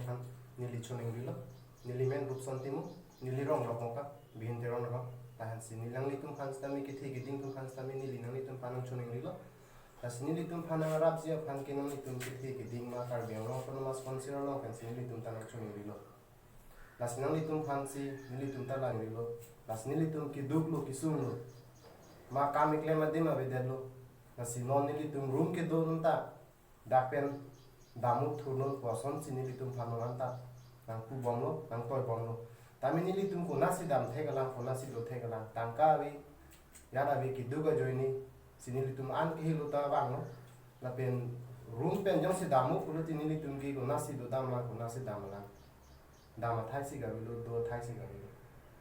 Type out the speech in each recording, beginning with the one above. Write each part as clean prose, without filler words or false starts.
han nili chuning rilo nili men rup son timu nili rong rok moka bihin te rong rok tahan si nilang ni tum han stami ki thi ki ding tum han stami nili nang ni tum panang chuning rilo tas nili tum panang rap zia phan ki nang ni tum ki thi ki ding ma kar biang rong kono mas konsir rong kan si nili tum tanang chuning rilo las nang ni tum han si nili tum talang rilo las nili tum ki duk lo ki sung lo ma kamik le ma dim abe lo nasi non nili tum room ke do nta dapen damu thuno poson si nili tum phano anta nang pu bom lo nang toy bom lo tami nili tum ko nasi dam thegalang ko nasi do thegalang tangka wi yara wi ki duga joini si nili tum an ki lo ta bang lo la pen room pen jong si damu ko ti nili tum ki ko nasi do dam la ko nasi dam la dam thai si ga wi lo do thai si ga wi lo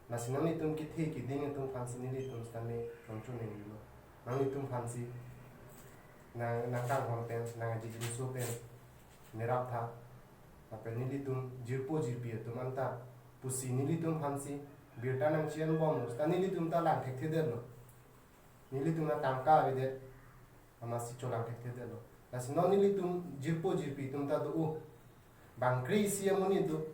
nasi nang ni tum ki thi ki ding tum phan si nili tum stami tong chu ning lo nang ni tum phan si nang kang hon pen nang ji ji so pen nerap tha apa nili tum jirpo jirpi tum anta pusi nili tum hansi birta nang chian bom sta nili tum ta lang thek the lo nili tum na tangka ave de amasi cholang thek the lo las no nili tum jirpo jirpi tum ta do bangkri siamuni do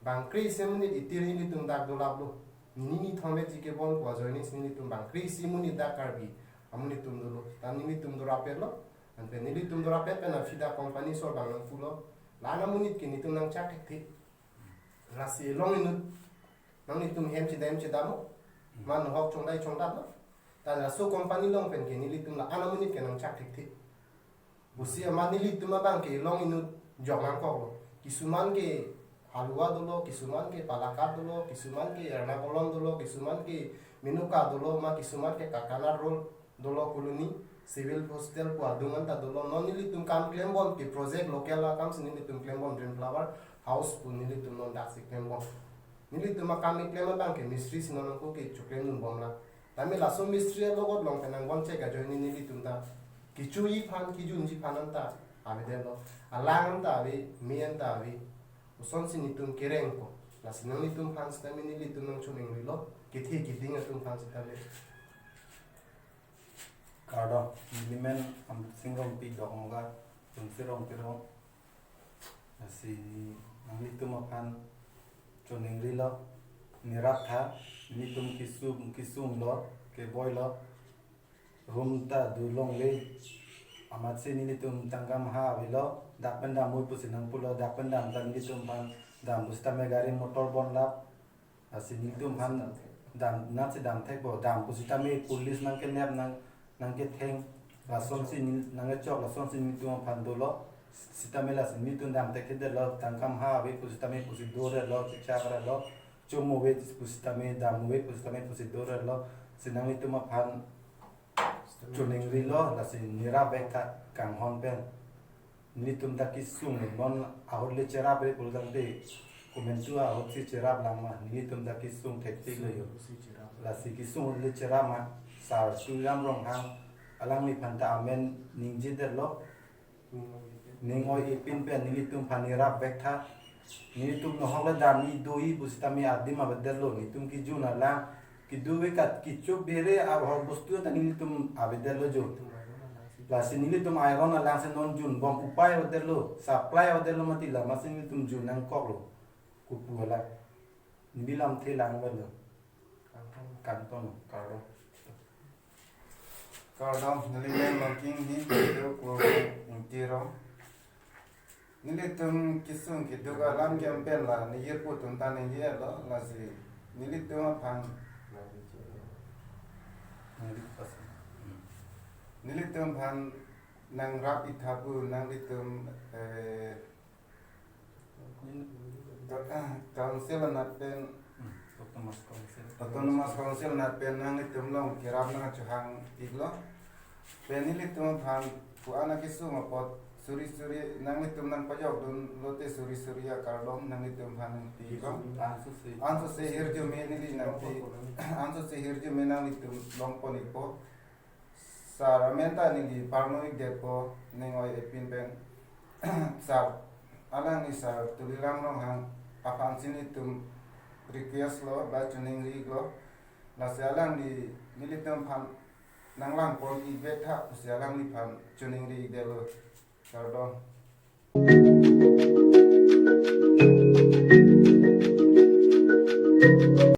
bangkri siamuni itir nili tum dak do lab lo nini thombe ji ke bon ko joini nili tum bangkri simuni da karbi amuni tum do lo ta nili tum do rapel lo ante nili tum do rapel pe na fida company so bang nang fulo lana munit ki nitum nang chak thik rasi long inut nang nitum hem chi damo man hok chong dai chong dap ta la so company long pen ki nili tum la ana munit ke nang chak thik busia man nili tum bang ke long inut jok nang ko kisuman ke halwa dolo kisuman ke palakat dolo kisuman ke ernakulam dolo kisuman ke minuka dolo ma kisuman ke kakana roll dolo koloni civil hostel ko adungan ta dolo non nili tum kam claim bom ki project local la kam nili tum claim bom dream flower house pu nili tum non dak claim bom nili tum kam claim bang ke mystery sinon ko ke chuklem nun bom la tami la so mystery logot long penang gon che ga join nili tum ta ki chu yi phan ki jun ji phan anta ave de lo alang anta ave mi anta ave son sin tum kereng ko la sinon ni tum phan sta nili tum nang chuning rilo ki thi ki ding tum phan sta le Kardo, milimen am singrong pi dong ga tung sirong pirong asi nang itu makan chuning rilo nirat tha nitum kisum lo ke boy lo room ta du long le amat se ni tum tangam ha bilo dak pendam mui pusinang pulo dak pendam tan nitum pan dam bustame gari motor bon lap asi nitum pan dam nat se dam thek bo dam pusitame police nang ke nep nang ke theng la som si nang ke chok la som si nitum pan do lo sitamela si nitum dam thek de lo tangam ha we pusitame pusidore lo chicha kara lo chomo we pusitame dam we pusitame pusidore lo sinang nitum pan chuning rilo la si nira beka kang hon pen nitum ta kisung non ahor le cherap re pulang te komentu ahor si cherap lama nitum ta kisung thek tik lo yo la si kisung le cherap ma sar sulam rong hang alang ni phanta amen ningji der lo ningoi ipin pen nitum phanira bekha nitum no hongla dam ni doi bustami adim abdel lo nitum ki juna la ki duwe kat ki chup bere ab hor bostu ta nitum abdel lo jo la si nitum iron ala se non jun bom upai abdel lo supply abdel lo mati la masin nitum jun nang kok lo kupu la nibilam the lang ba lo kanton karo Kardam nilimen making ni do ko tiro nilitum kisung ki duga lam campaign la ni yer putum tan ni yer lo la si nilitum pan nilitum pan nang rap ithapu nang litum council na pen autonomous council na pen nang litum long kirap na chuhang iglo pen nilitum pan ku ana kisu mapot suri nang litum nang pajok dun lote suri ya kardom nang litum pan iglo anso se hirju me nili nang ti anso se hirju me nang litum long ponipo sar menta nili paranoid depo nengoi epin pen sar alang ni sar tulilang rong hang apan sini tum request lo ba chuning ri lo la salang ni nilitum pan nang lang pon i betha salang ni pan chuning ri de lo kardom